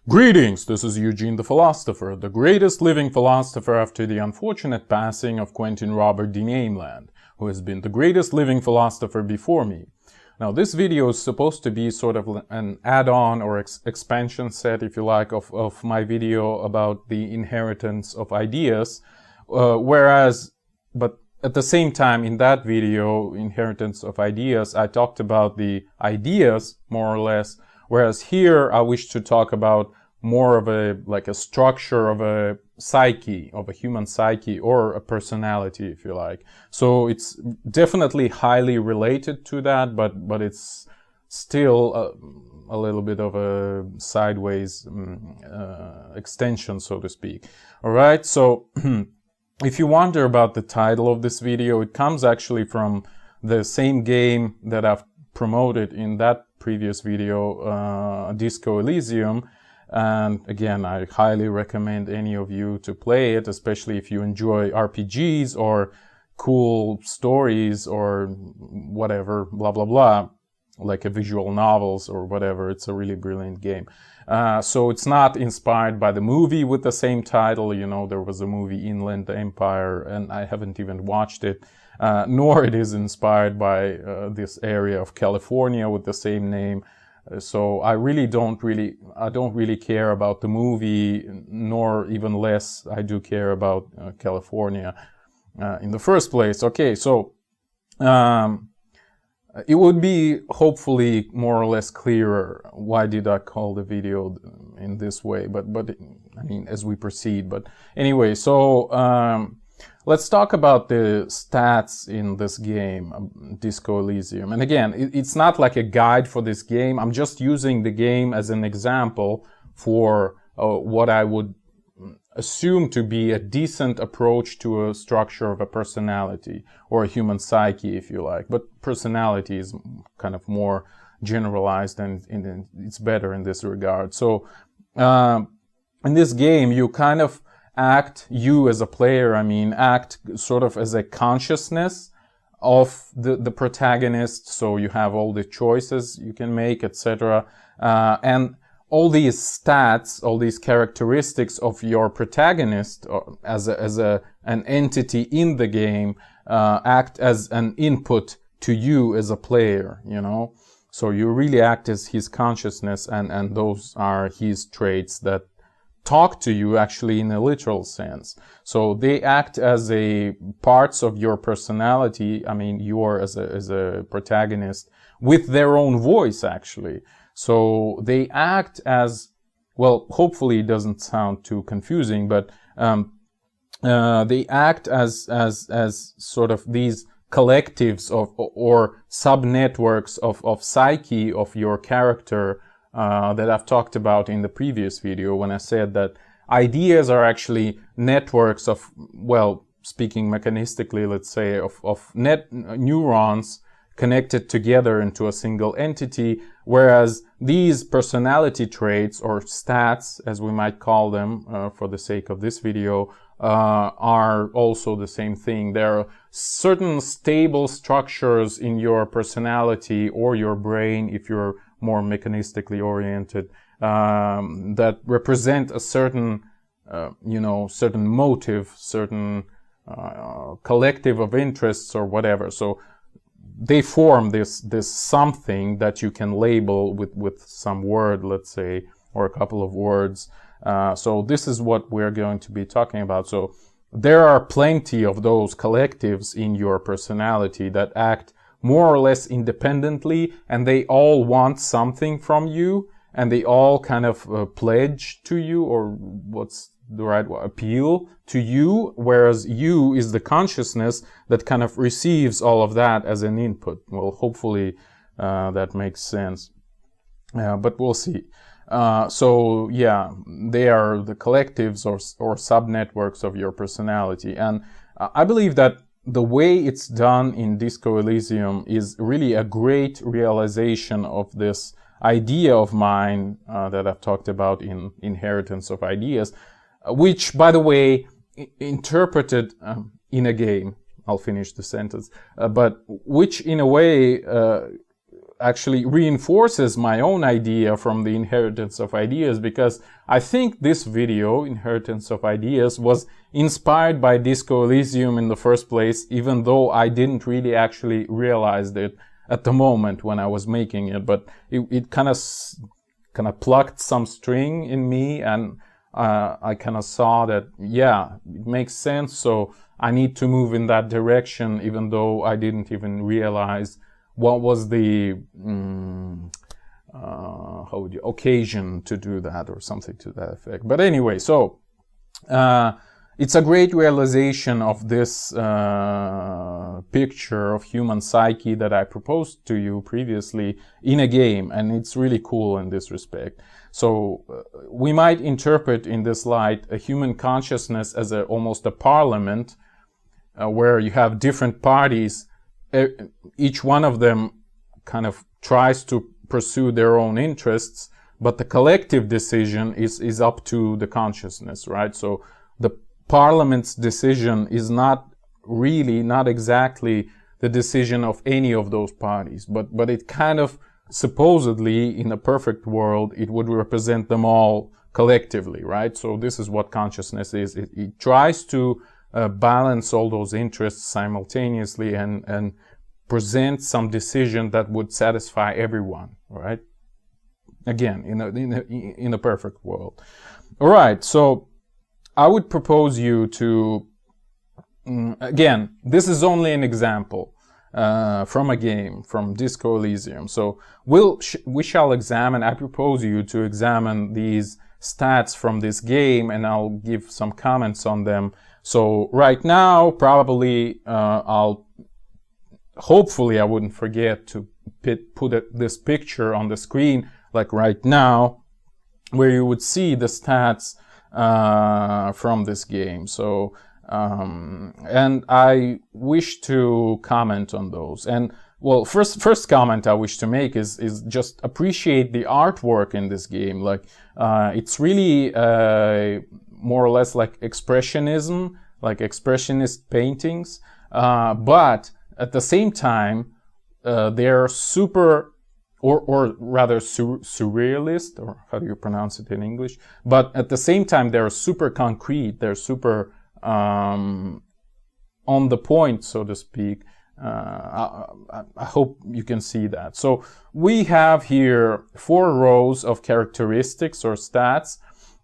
Greetings, this is Eugene the Philosopher, the greatest living philosopher after the unfortunate passing of Quentin Robert de Nameland, who has been the greatest living philosopher before me. Now, this video is supposed to be sort of an add-on or expansion set, if you like, of my video about the inheritance of ideas, but at the same time, in that video, Inheritance of Ideas, I talked about the ideas, more or less, whereas here I wish to talk about more of a structure of a psyche, of a human psyche, or a personality, if you like. So it's definitely highly related to that, but it's still a little bit of a sideways extension, so to speak. All right, so if you wonder about the title of this video, it comes actually from the same game that I've promoted in that previous video, Dysco Elysium. And again, I highly recommend any of you to play it, especially if you enjoy RPGs or cool stories or whatever, blah, blah, blah, like a visual novels or whatever. It's a really brilliant game. So it's not inspired by the movie with the same title. You know, there was a movie, Inland Empire, and I haven't even watched it. Nor it is inspired by this area of California with the same name. So I don't really care about the movie, nor even less I do care about California in the first place. Okay, so it would be hopefully more or less clearer why did I call the video in this way, but I mean, as we proceed. But anyway, so let's talk about the stats in this game, Dysco Elysium. And again, it's not like a guide for this game. I'm just using the game as an example for what I would assume to be a decent approach to a structure of a personality or a human psyche, if you like. But personality is kind of more generalized and it's better in this regard. So in this game, you kind of you as a player, act sort of as a consciousness of the protagonist. So you have all the choices you can make, etc. And all these stats, all these characteristics of your protagonist as an entity in the game, act as an input to you as a player, you know. So you really act as his consciousness, and those are his traits that talk to you actually in a literal sense. So they act as parts of your personality. I mean, you are as a protagonist with their own voice actually. So they act as, well, hopefully it doesn't sound too confusing, but they act as sort of these collectives or sub-networks of psyche of your character, that I've talked about in the previous video when I said that ideas are actually networks of, well, speaking mechanistically, let's say, of neurons connected together into a single entity, whereas these personality traits, or stats, as we might call them for the sake of this video, are also the same thing. There are certain stable structures in your personality or your brain, if you're more mechanistically oriented, that represent a certain, certain motive, certain collective of interests or whatever. So they form this something that you can label with some word, let's say, or a couple of words. So this is what we're going to be talking about. So there are plenty of those collectives in your personality that act more or less independently, and they all want something from you, and they all kind of pledge to you, or what's the right word, appeal to you, whereas you is the consciousness that kind of receives all of that as an input. Well, hopefully that makes sense, but we'll see. So yeah, they are the collectives or sub-networks of your personality, and I believe that the way it's done in Dysco Elysium is really a great realization of this idea of mine that I've talked about in Inheritance of Ideas, which, by the way, interpreted in a game, I'll finish the sentence, but which in a way actually reinforces my own idea from the inheritance of ideas, because I think this video, Inheritance of Ideas, was inspired by Dysco Elysium in the first place, even though I didn't really actually realize it at the moment when I was making it. But it kind of plucked some string in me, and I kind of saw that, yeah, it makes sense, so I need to move in that direction, even though I didn't even realize what was the occasion to do that, or something to that effect. But anyway, so it's a great realization of this picture of human psyche that I proposed to you previously in a game, and it's really cool in this respect. So we might interpret in this light a human consciousness as almost a parliament, where you have different parties. Each one of them kind of tries to pursue their own interests, but the collective decision is up to the consciousness, right? So the parliament's decision is not exactly the decision of any of those parties, but it kind of, supposedly, in a perfect world, it would represent them all collectively, right? So this is what consciousness is. It tries to balance all those interests simultaneously and present some decision that would satisfy everyone, right? Again, in a perfect world. All right, so I would propose you to, again, this is only an example from a game, from Dysco Elysium. So we shall examine, I propose you to examine these stats from this game, and I'll give some comments on them. So right now, probably hopefully I wouldn't forget to put this picture on the screen, like right now, where you would see the stats from this game. So and I wish to comment on those. And well, first comment I wish to make is just appreciate the artwork in this game. Like it's really more or less like expressionism, like expressionist paintings, but at the same time they're super, or rather surrealist, or how do you pronounce it in English? But at the same time they're super concrete, they're super on the point, so to speak. I hope you can see that. So we have here 4 rows of characteristics or stats.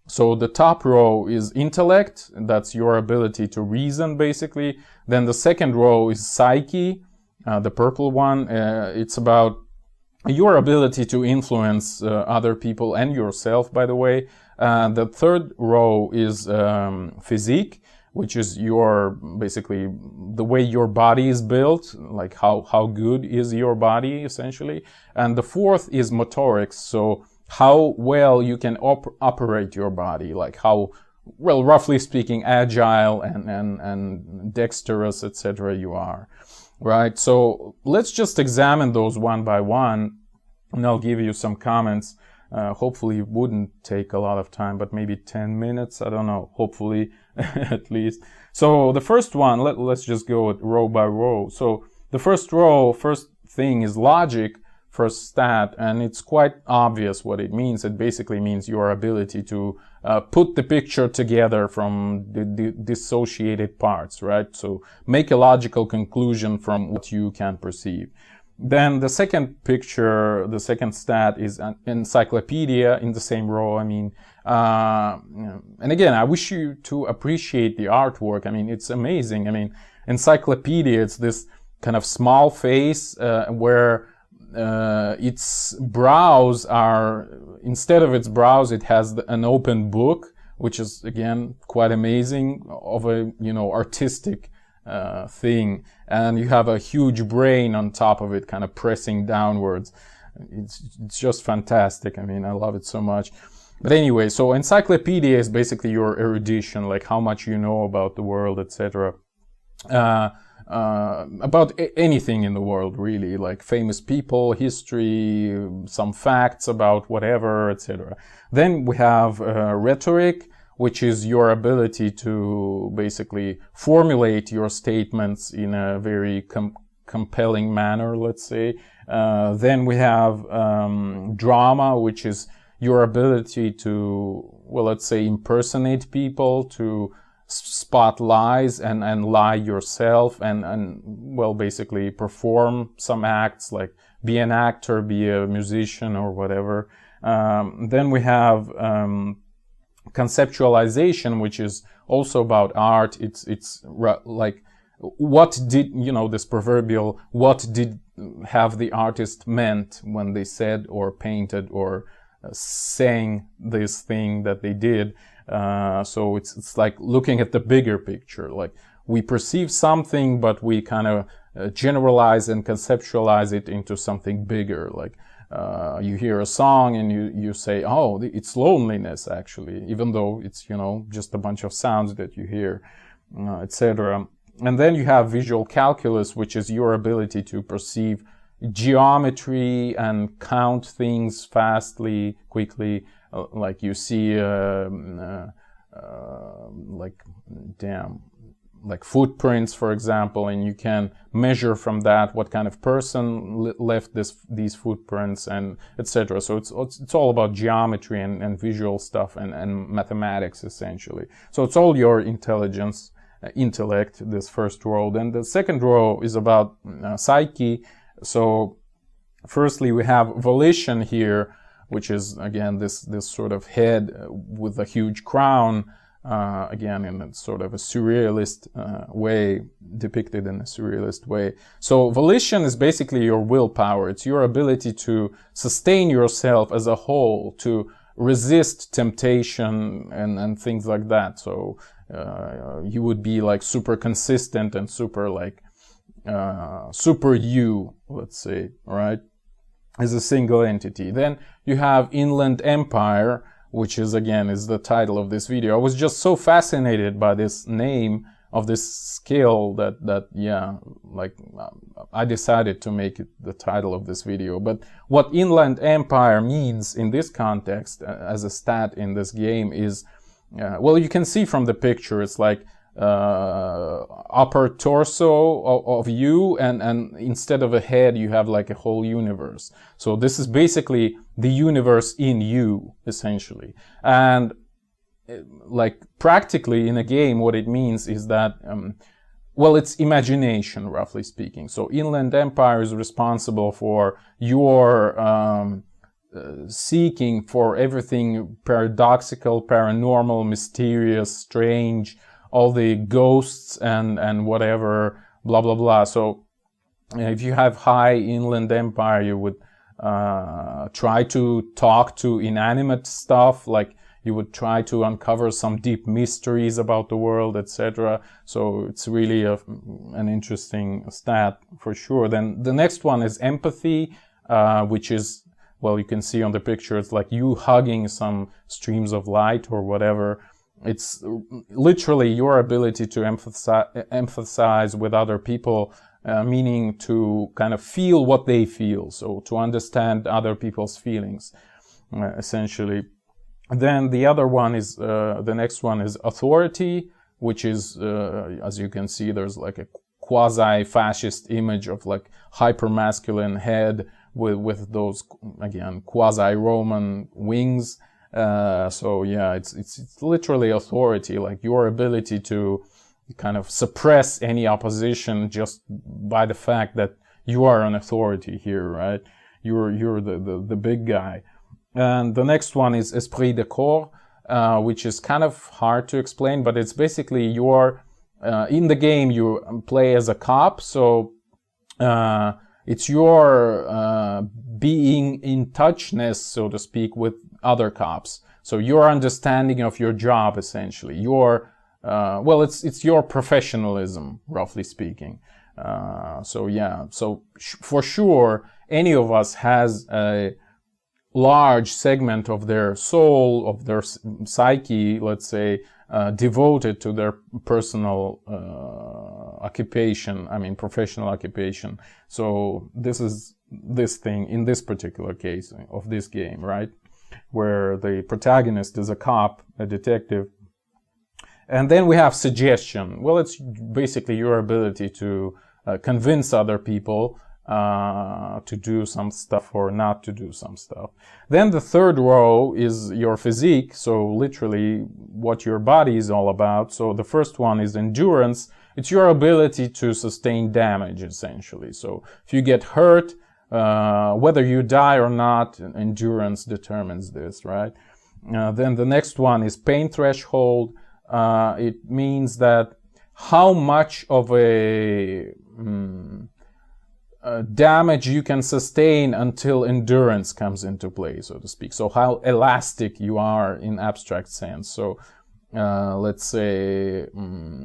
So the top row is intellect, that's your ability to reason, basically. Then the second row is psyche, the purple one. It's about your ability to influence other people and yourself, by the way. The third row is physique, which is basically the way your body is built, like how good is your body, essentially. And the fourth is motorics, so how well you can operate your body, like how, well, roughly speaking, agile and dexterous, etc. you are, right? So let's just examine those one by one, and I'll give you some comments. Hopefully it wouldn't take a lot of time, but maybe 10 minutes, I don't know, hopefully at least. So the first one, let's just go row by row. So the first thing is logic, first stat, and it's quite obvious what it means. It basically means your ability to put the picture together from the dissociated parts, right? So make a logical conclusion from what you can perceive. Then the second picture, the second stat is an encyclopedia in the same row. I mean, and again, I wish you to appreciate the artwork. I mean, it's amazing. I mean, encyclopedia, it's this kind of small face where its brows are, instead of its brows, it has an open book, which is again quite amazing, of a, artistic thing. And you have a huge brain on top of it, kind of pressing downwards. It's just fantastic. I mean, I love it so much. But anyway, so encyclopedia is basically your erudition, like how much you know about the world, etc. About anything in the world, really, like famous people, history, some facts about whatever, etc. Then we have rhetoric, which is your ability to basically formulate your statements in a very compelling manner, let's say. Then we have drama, which is your ability to, well, let's say, impersonate people, to spot lies and lie yourself, and well, basically perform some acts, like be an actor, be a musician, or whatever. Then we have conceptualization, which is also about art. It's like, what did, you know, this proverbial, what did have the artist meant when they said or painted or sang this thing that they did. So it's like looking at the bigger picture. Like, we perceive something, but we kind of generalize and conceptualize it into something bigger. Like, you hear a song and you say, oh, it's loneliness, actually, even though it's, you know, just a bunch of sounds that you hear, etc. And then you have visual calculus, which is your ability to perceive geometry and count things fastly, quickly. Like, you see, like footprints, for example, and you can measure from that what kind of person left these footprints, and etc. So it's all about geometry and visual stuff and mathematics, essentially. So it's all your intellect, this first row. Then the second row is about psyche. So firstly, we have volition here, which is, again, this sort of head with a huge crown, again, in a sort of a surrealist way, depicted in a surrealist way. So volition is basically your willpower. It's your ability to sustain yourself as a whole, to resist temptation and things like that. So you would be like super consistent and super, like, super you, let's say, right, as a single entity. Then you have Inland Empire, which is, again, is the title of this video. I was just so fascinated by this name of this skill that yeah, like, I decided to make it the title of this video. But what Inland Empire means in this context, as a stat in this game, is, well, you can see from the picture, it's like upper torso of you, and instead of a head you have like a whole universe. So this is basically the universe in you, essentially. And like, practically in a game, what it means is that well, it's imagination, roughly speaking. So Inland Empire is responsible for your seeking for everything paradoxical, paranormal, mysterious, strange, all the ghosts and whatever, blah, blah, blah. So if you have high Inland Empire, you would try to talk to inanimate stuff, like you would try to uncover some deep mysteries about the world, etc. So it's really an interesting stat, for sure. Then the next one is empathy, which is, well, you can see on the picture, it's like you hugging some streams of light or whatever. It's literally your ability to empathize with other people, meaning to kind of feel what they feel, so to understand other people's feelings, essentially. Then the other one is, the next one is authority, which is, as you can see, there's like a quasi-fascist image of like hyper-masculine head with those, again, quasi-Roman wings. So yeah, it's literally authority, like your ability to kind of suppress any opposition just by the fact that you are an authority here, right? You're the big guy. And the next one is esprit de corps, which is kind of hard to explain, but it's basically your in the game you play as a cop, so it's your being in touchness, so to speak, with other cops. So your understanding of your job, essentially, your well, it's your professionalism, roughly speaking. So yeah, so for sure, any of us has a large segment of their soul, of their psyche, let's say, devoted to their personal occupation, I mean professional occupation. So this is this thing in this particular case of this game, right? Where the protagonist is a cop, a detective. And then we have suggestion. Well, it's basically your ability to convince other people to do some stuff or not to do some stuff. Then the third row is your physique, so literally what your body is all about. So the first one is endurance. It's your ability to sustain damage, essentially. So if you get hurt, whether you die or not, endurance determines this, right? Then the next one is pain threshold. It means that how much of a damage you can sustain until endurance comes into play, so to speak. So how elastic you are in abstract sense. So let's say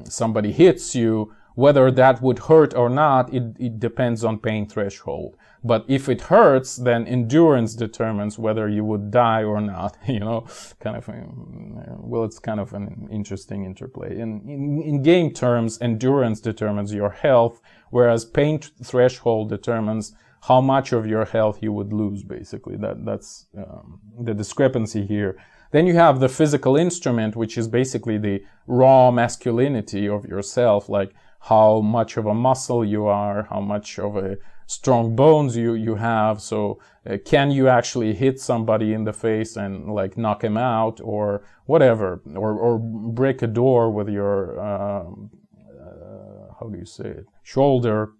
somebody hits you, whether that would hurt or not, it depends on pain threshold. But if it hurts, then endurance determines whether you would die or not, you know, kind of, well, it's kind of an interesting interplay. In game terms, endurance determines your health, whereas pain threshold determines how much of your health you would lose, basically. That's the discrepancy here. Then you have the physical instrument, which is basically the raw masculinity of yourself, like how much of a muscle you are, how much of a strong bones you have. So can you actually hit somebody in the face and like knock him out or whatever, or break a door with your how do you say it, shoulder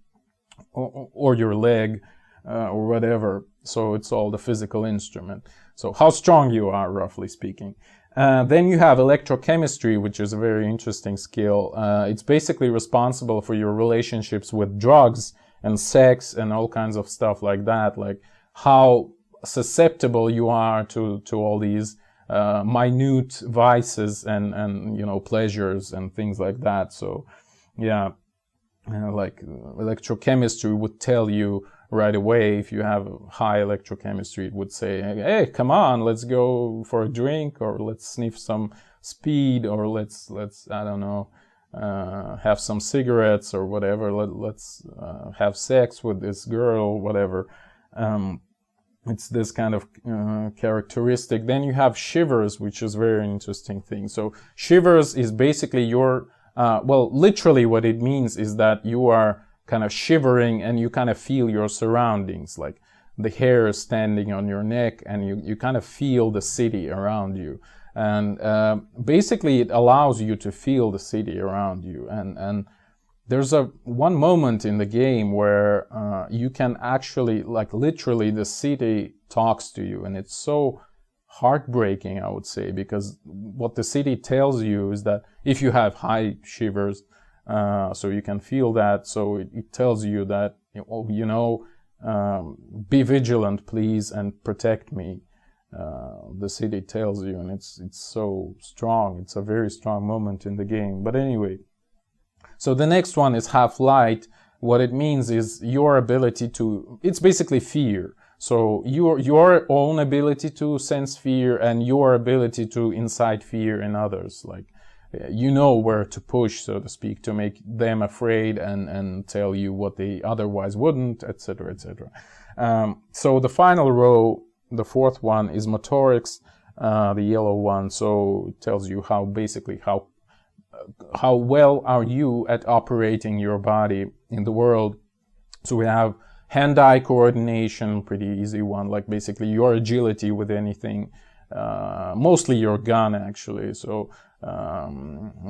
or your leg or whatever. So it's all the physical instrument. So how strong you are, roughly speaking. Then you have electrochemistry, which is a very interesting skill. It's basically responsible for your relationships with drugs and sex and all kinds of stuff like that, like how susceptible you are to all these minute vices and you know, pleasures and things like that. So yeah, like electrochemistry would tell you right away. If you have high electrochemistry, it would say, hey, come on, let's go for a drink, or let's sniff some speed, or let's I don't know, have some cigarettes or whatever. Let's have sex with this girl, whatever. It's this kind of characteristic. Then you have shivers, which is a very interesting thing. So shivers is basically your, well, literally what it means is that you are kind of shivering and you kind of feel your surroundings, like the hair standing on your neck, and you kind of feel the city around you. And basically it allows you to feel the city around you. And there's one moment in the game where you can actually, like literally the city talks to you, and it's so heartbreaking, I would say, because what the city tells you is that if you have high shivers, so you can feel that, so it tells you that, you know, be vigilant, please, and protect me. The city tells you, and it's so strong. It's a very strong moment in the game. But anyway, so the next one is half-light. What it means is your ability to, it's basically fear. So your own ability to sense fear and your ability to incite fear in others. Like, you know where to push, so to speak, to make them afraid and tell you what they otherwise wouldn't, etc., etc. So the final row, the fourth one, is motorics, the yellow one. So it tells you how basically how well are you at operating your body in the world. So we have hand-eye coordination, pretty easy one, like basically your agility with anything, mostly your gun actually. So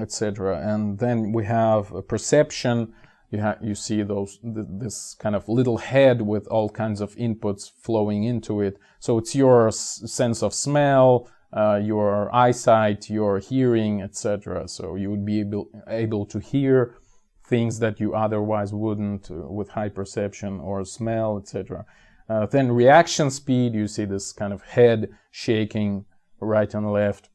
etc. And then we have a perception. You see this kind of little head with all kinds of inputs flowing into it. So it's your sense of smell, your eyesight, your hearing, etc. So you would be able to hear things that you otherwise wouldn't with high perception, or smell, etc. Then reaction speed. You see this kind of head shaking right and left.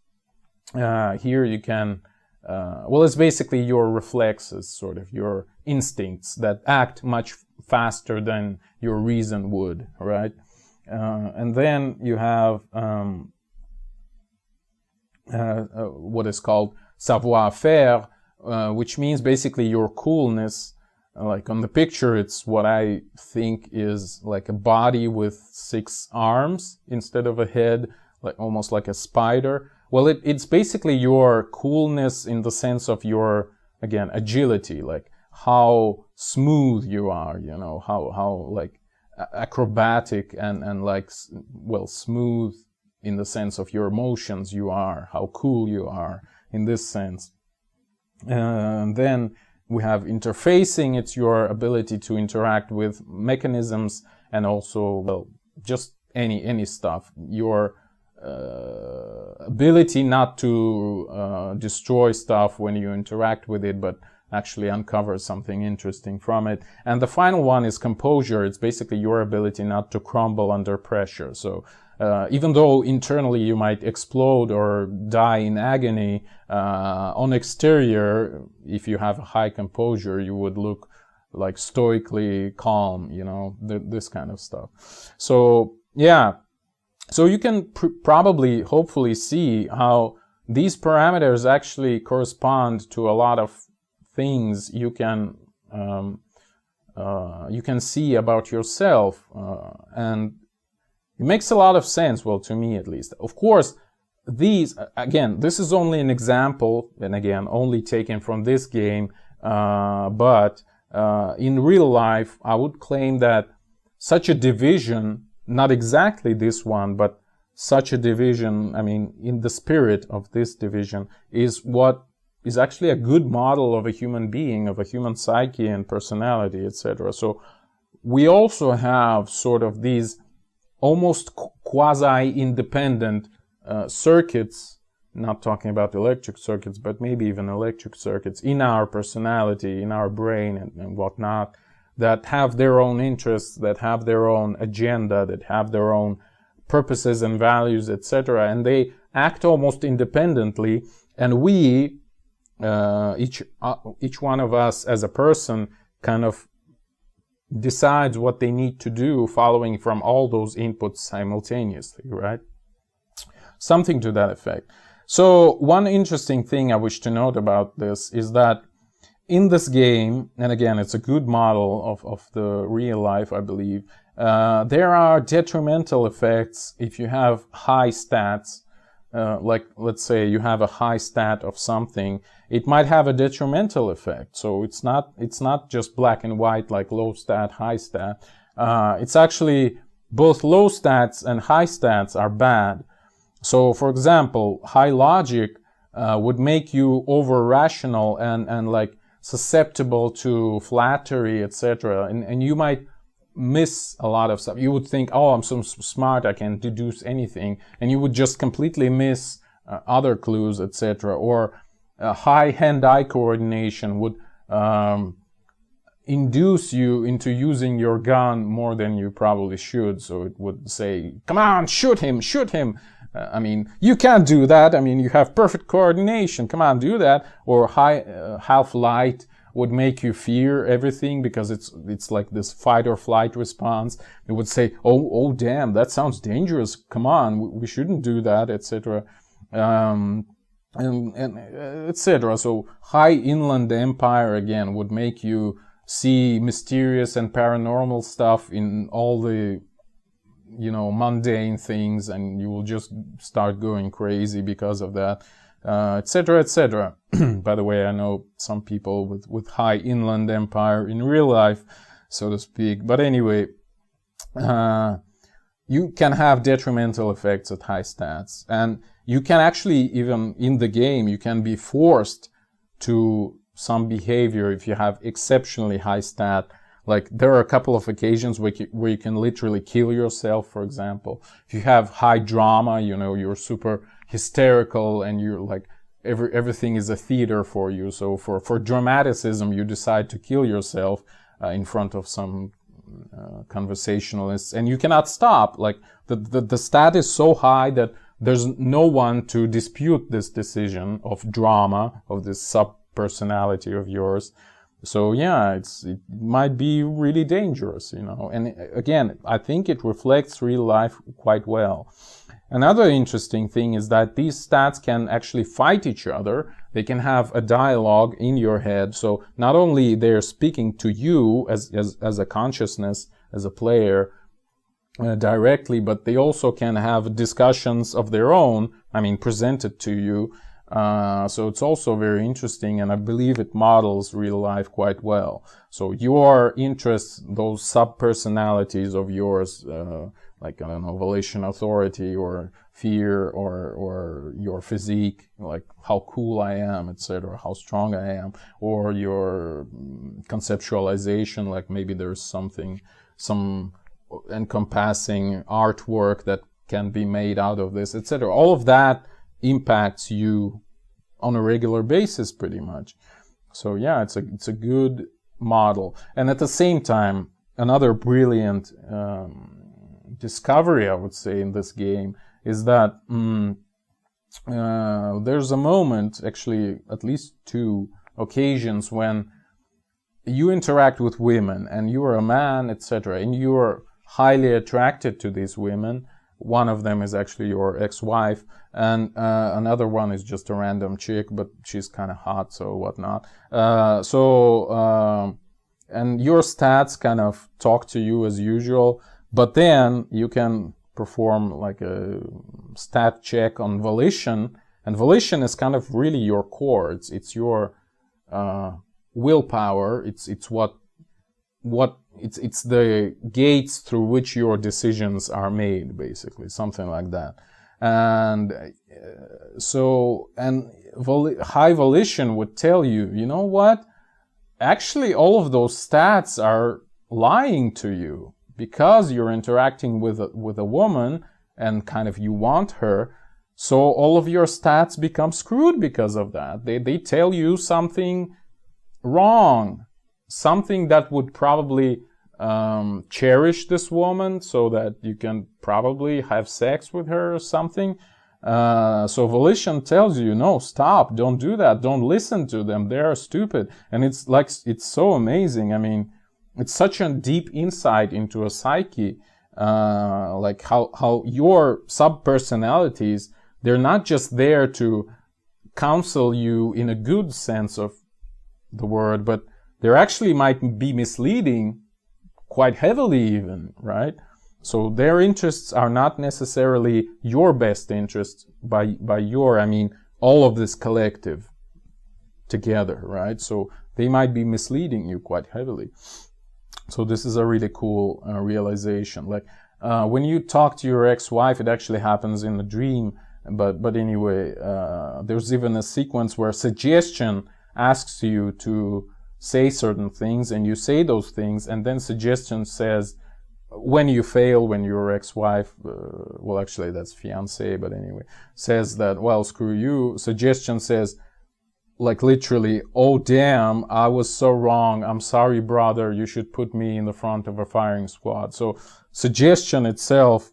Here you can, well, it's basically your reflexes, sort of your instincts that act much faster than your reason would, right? And then you have what is called savoir-faire, which means basically your coolness. Like on the picture, it's what I think is like a body with 6 arms instead of a head, like almost like a spider. Well, it's basically your coolness in the sense of your, again, agility, like how smooth you are, you know, how like acrobatic and like, well, smooth in the sense of your emotions you are, how cool you are in this sense. And then we have interfacing. It's your ability to interact with mechanisms and also, well, just any stuff. Your ability not to destroy stuff when you interact with it, but actually uncover something interesting from it. And the final one is composure. It's basically your ability not to crumble under pressure. So even though internally you might explode or die in agony, on exterior, if you have a high composure, you would look like stoically calm, you know, this kind of stuff. So yeah, so you can probably, hopefully see how these parameters actually correspond to a lot of things you can see about yourself, and it makes a lot of sense, well, to me at least. Of course, these, again, this is only an example, and again, only taken from this game, but in real life, I would claim that such a division, not exactly this one, but such a division, I mean, in the spirit of this division, is what is actually a good model of a human being, of a human psyche and personality, etc. So we also have sort of these almost quasi-independent circuits, not talking about electric circuits, but maybe even electric circuits in our personality, in our brain and whatnot, that have their own interests, that have their own agenda, that have their own purposes and values, etc. And they act almost independently, and we, each one of us as a person kind of decides what they need to do following from all those inputs simultaneously, right? Something to that effect. So one interesting thing I wish to note about this is that in this game, and again, it's a good model of the real life, I believe, there are detrimental effects if you have high stats. Like, let's say you have a high stat of something, it might have a detrimental effect. So it's not just black and white, like low stat, high stat. It's actually both low stats and high stats are bad. So, for example, high logic would make you over-rational and like susceptible to flattery, etc. And you might miss a lot of stuff. You would think, oh, I'm so smart, I can deduce anything, and you would just completely miss other clues, etc. Or high hand-eye coordination would induce you into using your gun more than you probably should. So it would say, come on, shoot him, shoot him. I mean, you can't do that. I mean, you have perfect coordination. Come on, do that. Or half light would make you fear everything because it's like this fight or flight response. It would say, oh damn, that sounds dangerous. Come on, we shouldn't do that, etc. And etc. So high inland empire again would make you see mysterious and paranormal stuff in all the, you know, mundane things, and you will just start going crazy because of that, etc., etc. By the way, I know some people with high inland empire in real life, so to speak. But anyway, you can have detrimental effects at high stats, and you can actually, even in the game, you can be forced to some behavior if you have exceptionally high stat. Like, there are a couple of occasions where you can literally kill yourself, for example. If you have high drama, you know, you're super hysterical and you're like, everything is a theater for you. So for dramaticism, you decide to kill yourself in front of some conversationalists, and you cannot stop. Like, the stat is so high that there's no one to dispute this decision of drama, of this sub-personality of yours. So yeah, it might be really dangerous, you know. And again, I think it reflects real life quite well. Another interesting thing is that these stats can actually fight each other. They can have a dialogue in your head. So not only they're speaking to you as a consciousness, as a player, directly, but they also can have discussions of their own, I mean, presented to you, So it's also very interesting, and I believe it models real life quite well. So your interests, those sub-personalities of yours, like, I don't know, volition, authority, or fear, or your physique, like how cool I am, etc., how strong I am, or your conceptualization, like maybe there's some encompassing artwork that can be made out of this, etc. All of that impacts you on a regular basis, pretty much. So yeah, it's a good model. And at the same time, another brilliant discovery, I would say, in this game is that there's a moment, actually at least 2 occasions, when you interact with women and you are a man, etc., and you are highly attracted to these women. One of them is actually your ex-wife, and another one is just a random chick, but she's kind of hot, so whatnot. And your stats kind of talk to you as usual, but then you can perform like a stat check on volition, and volition is kind of really your core. It's your willpower. It's the gates through which your decisions are made, basically, something like that. And high volition would tell you, you know what? Actually, all of those stats are lying to you, because you're interacting with a woman and kind of you want her. So all of your stats become screwed because of that. They tell you something wrong, something that would probably cherish this woman so that you can probably have sex with her or something. So volition tells you, no, stop, don't do that, don't listen to them, they are stupid. And it's like, it's so amazing. I mean, it's such a deep insight into a psyche, like how your sub-personalities, they're not just there to counsel you in a good sense of the word, but they actually might be misleading quite heavily even, right? So their interests are not necessarily your best interests by your, I mean, all of this collective together, right? So they might be misleading you quite heavily. So this is a really cool realization. Like when you talk to your ex-wife, it actually happens in a dream. But anyway, there's even a sequence where suggestion asks you to say certain things, and you say those things, and then suggestion says, when you fail, when your ex-wife, well, actually that's fiance, but anyway, says that, well, screw you, suggestion says, like literally, oh damn, I was so wrong, I'm sorry brother, you should put me in the front of a firing squad. So suggestion itself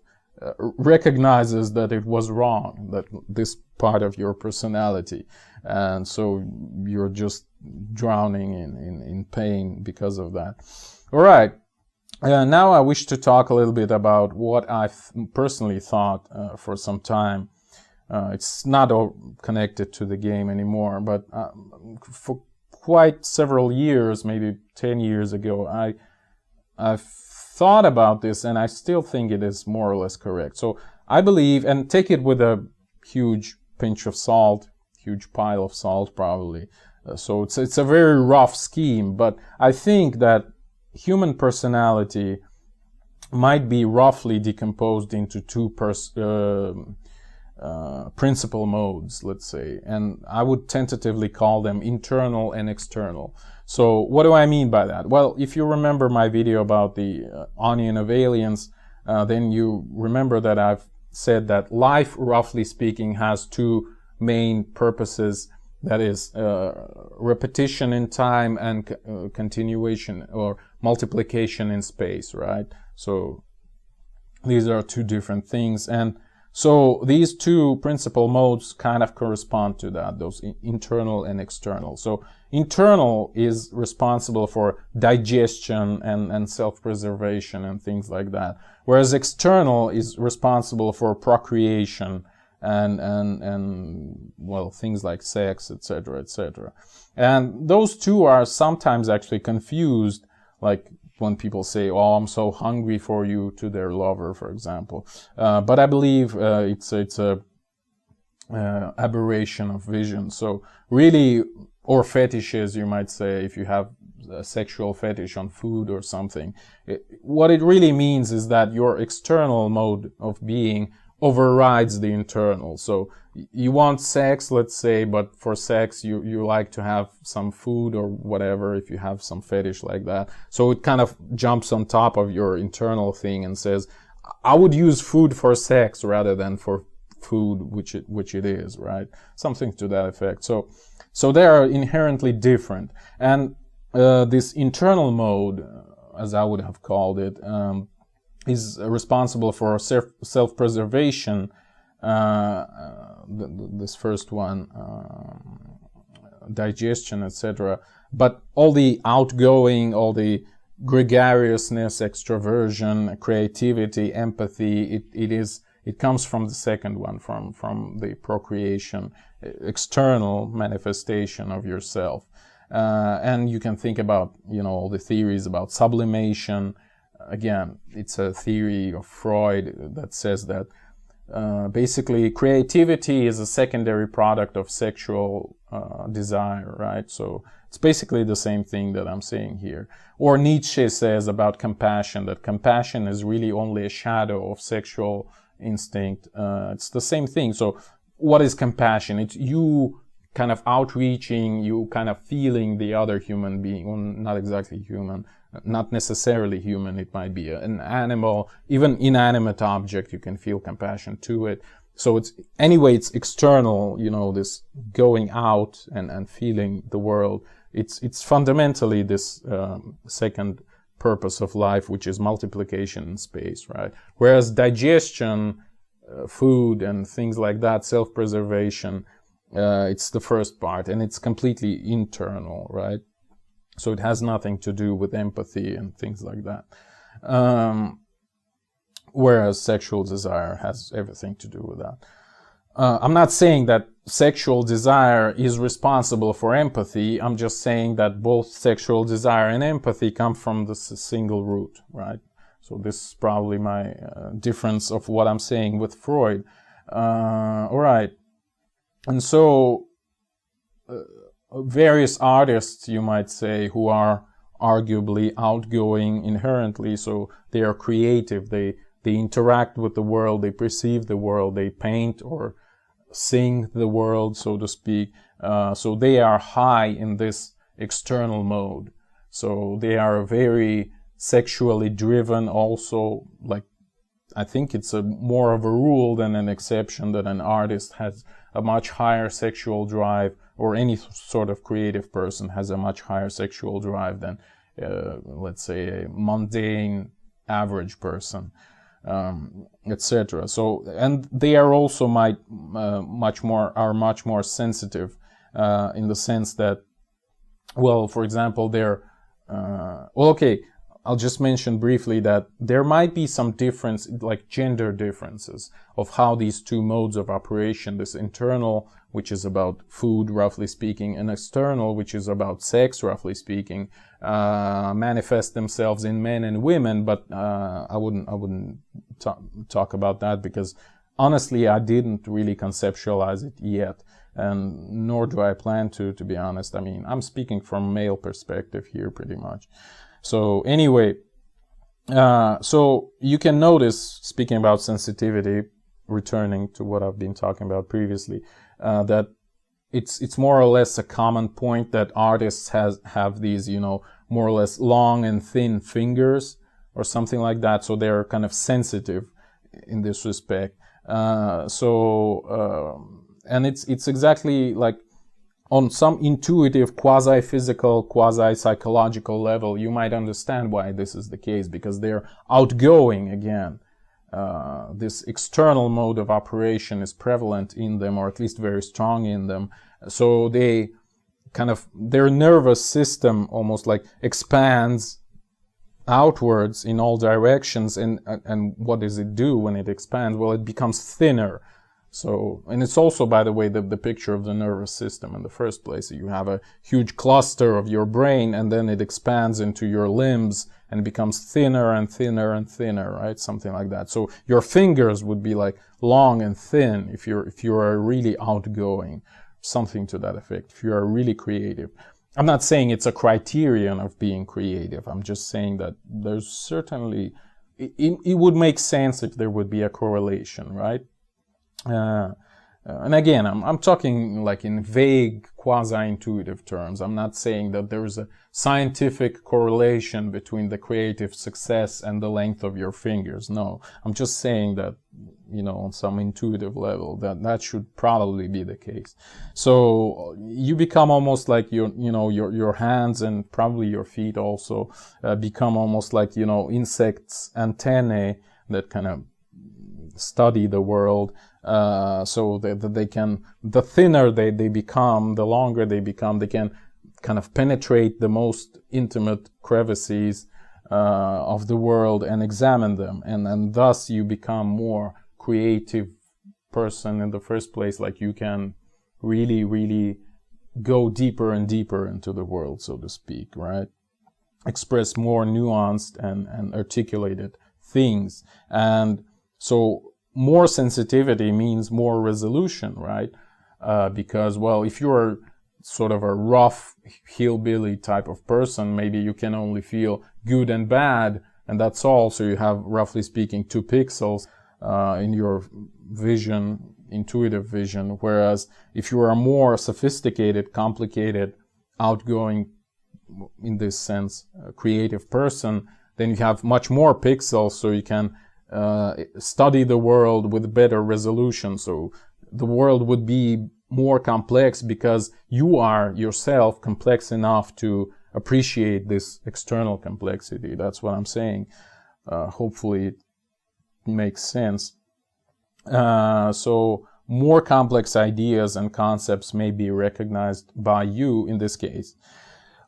recognizes that it was wrong, that this part of your personality, and so you're just drowning in pain because of that. All right, now I wish to talk a little bit about what I've personally thought for some time. It's not all connected to the game anymore, but for quite several years, maybe 10 years ago, I've thought about this, and I still think it is more or less correct. So I believe, and take it with a huge pinch of salt, huge pile of salt probably. So it's a very rough scheme, but I think that human personality might be roughly decomposed into 2 principal modes, let's say, and I would tentatively call them internal and external. So what do I mean by that? Well, if you remember my video about the onion of aliens, then you remember that I've said that life, roughly speaking, has 2 main purposes. That is repetition in time and continuation or multiplication in space, right? So these are 2 different things, and so these 2 principal modes kind of correspond to that, those internal and external. So internal is responsible for digestion and self-preservation and things like that, whereas external is responsible for procreation and well, things like sex, etc., etc. And those 2 are sometimes actually confused, like when people say, oh, I'm so hungry for you, to their lover, for example. But I believe it's a aberration of vision. So really, or fetishes, you might say, if you have a sexual fetish on food or something. What it really means is that your external mode of being overrides the internal. So you want sex, let's say, but for sex you like to have some food or whatever, if you have some fetish like that. So it kind of jumps on top of your internal thing and says, I would use food for sex rather than for food, which it is, right? Something to that effect. So they are inherently different. And this internal mode, as I would have called it, is responsible for self-preservation, this first one, digestion, etc. But all the outgoing, all the gregariousness, extroversion, creativity, empathy, it comes from the second one, from the procreation, external manifestation of yourself. And you can think about, all the theories about sublimation. Again, it's a theory of Freud that says that basically creativity is a secondary product of sexual desire, right? So it's basically the same thing that I'm saying here. Or Nietzsche says about compassion, that compassion is really only a shadow of sexual instinct. It's the same thing. So what is compassion? It's you kind of outreaching, you kind of feeling the other human being, well, not exactly human, not necessarily human, it might be an animal, even inanimate object, you can feel compassion to it. So it's external, this going out and feeling the world. It's fundamentally this second purpose of life, which is multiplication in space, right? Whereas digestion, food and things like that, self-preservation, it's the first part, and it's completely internal, right? So it has nothing to do with empathy and things like that. Whereas sexual desire has everything to do with that. I'm not saying that sexual desire is responsible for empathy. I'm just saying that both sexual desire and empathy come from this single root, right? So this is probably my difference of what I'm saying with Freud. All right. And so various artists, you might say, who are arguably outgoing inherently, so they are creative, they interact with the world, they perceive the world, they paint or sing the world, so to speak. So they are high in this external mode. So they are very sexually driven also. Like, I think it's more of a rule than an exception that an artist has a much higher sexual drive, or any sort of creative person has a much higher sexual drive than, let's say, a mundane average person, etc. So, and they are also much more sensitive, in the sense that, well, for example, I'll just mention briefly that there might be some difference, like gender differences, of how these two modes of operation, this internal, which is about food, roughly speaking, and external, which is about sex, roughly speaking, manifest themselves in men and women. But I wouldn't talk about that, because honestly, I didn't really conceptualize it yet, and nor do I plan to be honest. I mean, I'm speaking from male perspective here, pretty much. So anyway, so you can notice, speaking about sensitivity, returning to what I've been talking about previously, that it's more or less a common point that artists have these, more or less long and thin fingers or something like that. So they're kind of sensitive in this respect. And it's exactly like, on some intuitive, quasi-physical, quasi-psychological level, you might understand why this is the case, because they're outgoing again. This external mode of operation is prevalent in them, or at least very strong in them. So they their nervous system almost like expands outwards in all directions. And what does it do when it expands? Well, it becomes thinner. So, and it's also, by the way, the picture of the nervous system in the first place. You have a huge cluster of your brain, and then it expands into your limbs and it becomes thinner and thinner and thinner, right? Something like that. So your fingers would be like long and thin if you are really outgoing, something to that effect, if you are really creative. I'm not saying it's a criterion of being creative. I'm just saying that there's certainly, it would make sense if there would be a correlation, right? And again, I'm talking like in vague, quasi-intuitive terms. I'm not saying that there's a scientific correlation between the creative success and the length of your fingers. No, I'm just saying that, you know, on some intuitive level, that should probably be the case. So you become almost like your hands and probably your feet also become almost like, you know, insects' antennae that kind of study the world. So that they can, the thinner they become, the longer they become, they can kind of penetrate the most intimate crevices of the world and examine them, and thus you become more creative person in the first place. Like you can really go deeper and deeper into the world, so to speak, right? Express more nuanced and articulated things. And so more sensitivity means more resolution, right? Because, well, if you're sort of a rough hillbilly type of person, maybe you can only feel good and bad, and that's all. So you have, roughly speaking, 2 pixels in your vision, intuitive vision. Whereas if you are a more sophisticated, complicated, outgoing, in this sense, creative person, then you have much more pixels, so you can study the world with better resolution. So the world would be more complex because you are yourself complex enough to appreciate this external complexity. That's what I'm saying. Hopefully it makes sense. So more complex ideas and concepts may be recognized by you in this case.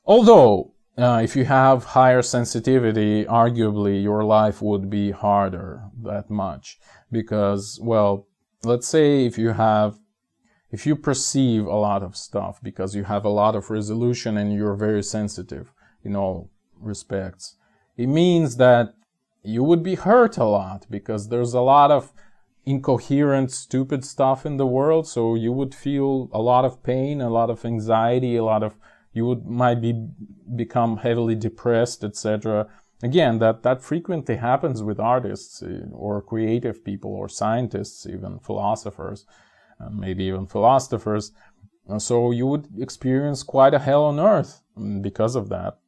Although if you have higher sensitivity, arguably your life would be harder that much. Because, well, let's say if you perceive a lot of stuff because you have a lot of resolution and you're very sensitive in all respects, it means that you would be hurt a lot because there's a lot of incoherent, stupid stuff in the world. So you would feel a lot of pain, a lot of anxiety, you might become heavily depressed, etc. Again, that frequently happens with artists or creative people or scientists, even philosophers, maybe even philosophers. So you would experience quite a hell on earth because of that.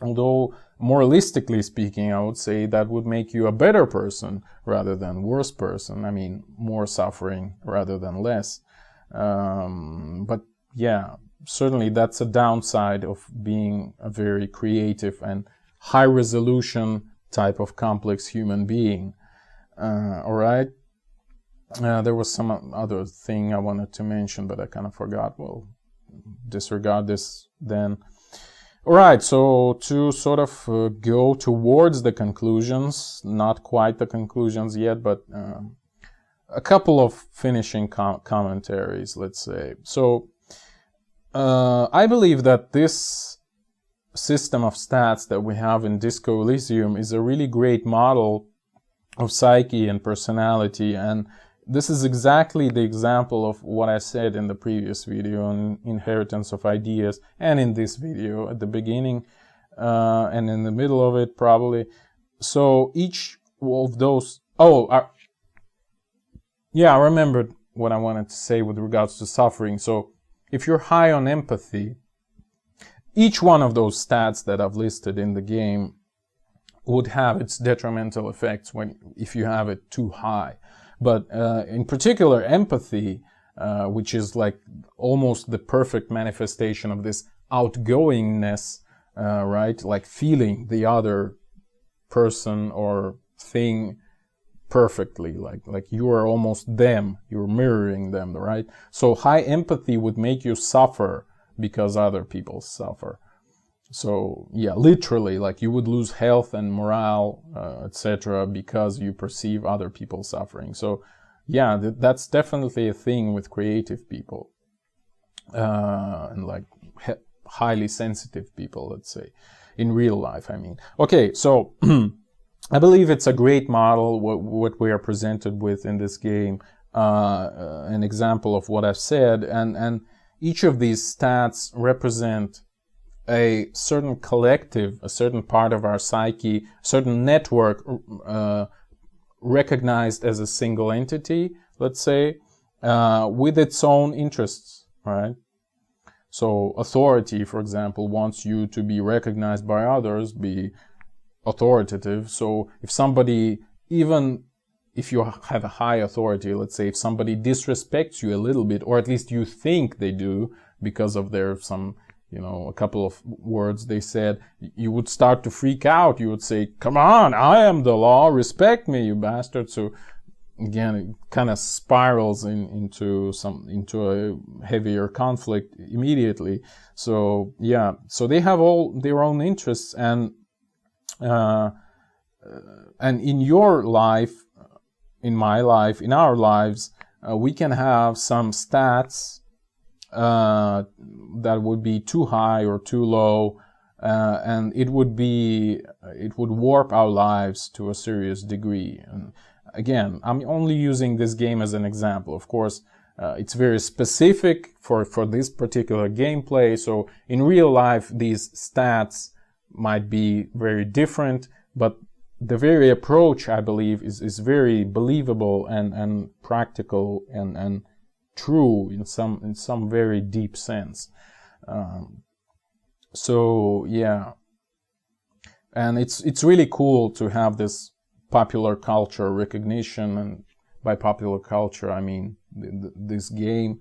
Although, moralistically speaking, I would say that would make you a better person rather than worse person. I mean, more suffering rather than less. But yeah, certainly that's a downside of being a very creative and high resolution type of complex human being. All right. There was some other thing I wanted to mention, but I kind of forgot. Well, disregard this then. All right. So to sort of go towards the conclusions, not quite the conclusions yet, but a couple of finishing commentaries, let's say. So I believe that this system of stats that we have in Dysco Elysium is a really great model of psyche and personality, and this is exactly the example of what I said in the previous video on inheritance of ideas, and in this video at the beginning and in the middle of it probably. So each of those, yeah, I remembered what I wanted to say with regards to suffering. So if you're high on empathy, each one of those stats that I've listed in the game would have its detrimental effects if you have it too high. But in particular, empathy, which is like almost the perfect manifestation of this outgoingness, right? Like feeling the other person or thing perfectly, like you are almost them, you're mirroring them, right? So high empathy would make you suffer because other people suffer. So yeah, literally, like you would lose health and morale, etc., because you perceive other people suffering. So yeah, that's definitely a thing with creative people and like highly sensitive people, let's say. in real life, I mean. Okay, so I believe it's a great model, what we are presented with in this game, an example of what I've said, and each of these stats represent a certain collective, a certain part of our psyche, a certain network recognized as a single entity, let's say, with its own interests, right? So authority, for example, wants you to be recognized by others, be authoritative. So if somebody, even if you have a high authority, let's say if somebody disrespects you a little bit, or at least you think they do because of their a couple of words they said, you would start to freak out. You would say, come on, I am the law, respect me, you bastard. So again, it kind of spirals into a heavier conflict immediately. So yeah, so they have all their own interests, and in your life, in my life, in our lives, we can have some stats that would be too high or too low, and it would warp our lives to a serious degree. And again, I'm only using this game as an example. Of course, it's very specific for this particular gameplay. So in real life, these stats might be very different, but the very approach, I believe, is very believable and practical and true in some very deep sense. So yeah, and it's really cool to have this popular culture recognition, and by popular culture I mean this game,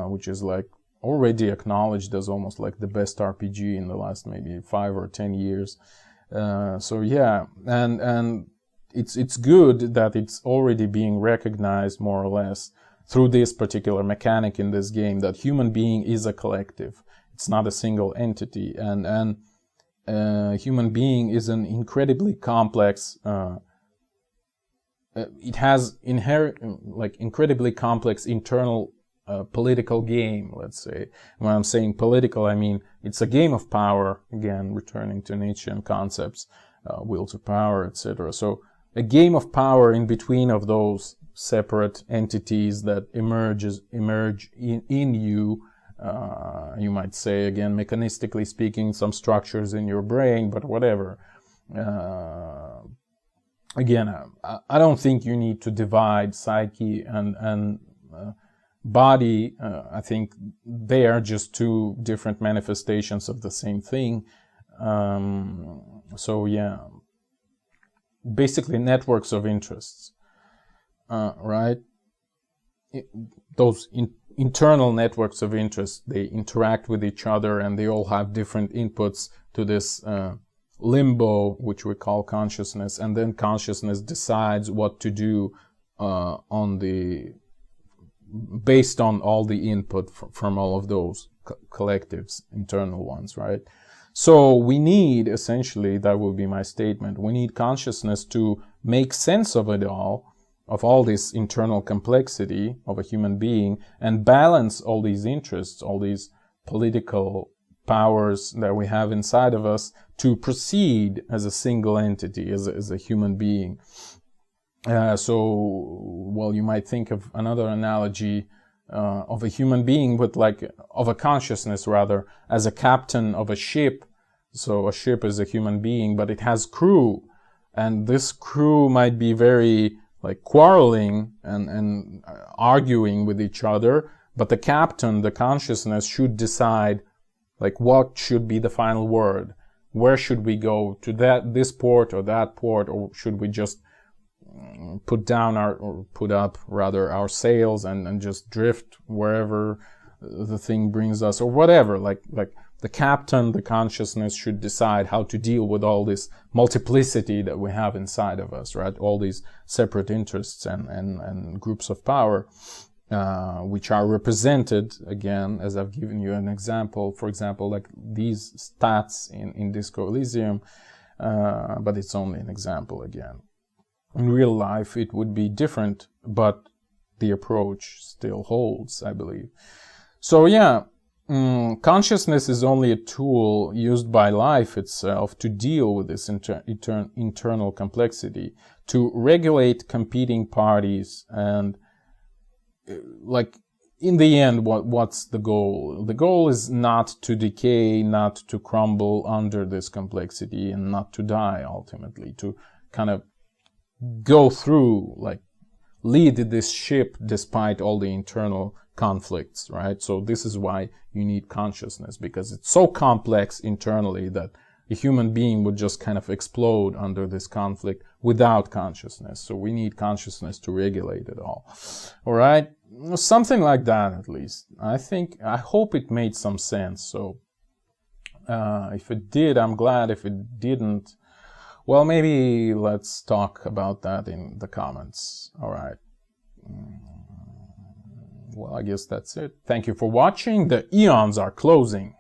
which is like already acknowledged as almost like the best RPG in the last maybe 5 or 10 years. So yeah, and it's good that it's already being recognized more or less through this particular mechanic in this game, that human being is a collective. It's not a single entity, and human being is an incredibly complex. It has incredibly complex internal political game, let's say. When I'm saying political, I mean it's a game of power, again returning to Nietzschean concepts, will to power, etc. So a game of power in between of those separate entities that emerge in you. You might say, again, mechanistically speaking, some structures in your brain, but whatever. Again, I don't think you need to divide psyche and body. I think they are just two different manifestations of the same thing. So yeah, basically networks of interests, right? Those internal networks of interest, they interact with each other, and they all have different inputs to this limbo, which we call consciousness, and then consciousness decides what to do based on all the input from all of those collectives, internal ones, right? So we need, essentially, that would be my statement, we need consciousness to make sense of it all, of all this internal complexity of a human being, and balance all these interests, all these political powers that we have inside of us, to proceed as a single entity, as a human being. Well, you might think of another analogy of a human being, but of a consciousness rather, as a captain of a ship. So a ship is a human being, but it has crew, and this crew might be very quarreling and arguing with each other, but the captain, the consciousness, should decide what should be the final word. Where should we go, to this port or that port, or should we just put up our sails and just drift wherever the thing brings us, or whatever. The captain, the consciousness, should decide how to deal with all this multiplicity that we have inside of us, right? All these separate interests and groups of power, which are represented, again, as I've given you an example, for example, like these stats in Dysco Elysium, but it's only an example again. In real life, it would be different, but the approach still holds, I believe. So yeah, consciousness is only a tool used by life itself to deal with this internal complexity, to regulate competing parties, and like in the end, what's the goal? The goal is not to decay, not to crumble under this complexity, and not to die ultimately, to kind of go through, like lead this ship despite all the internal conflicts, right? So this is why you need consciousness, because it's so complex internally that a human being would just kind of explode under this conflict without consciousness. So we need consciousness to regulate it all. All right? Something like that, at least. I hope it made some sense. So if it did, I'm glad. If it didn't, well, maybe let's talk about that in the comments. All right. Well, I guess that's it. Thank you for watching. The eons are closing.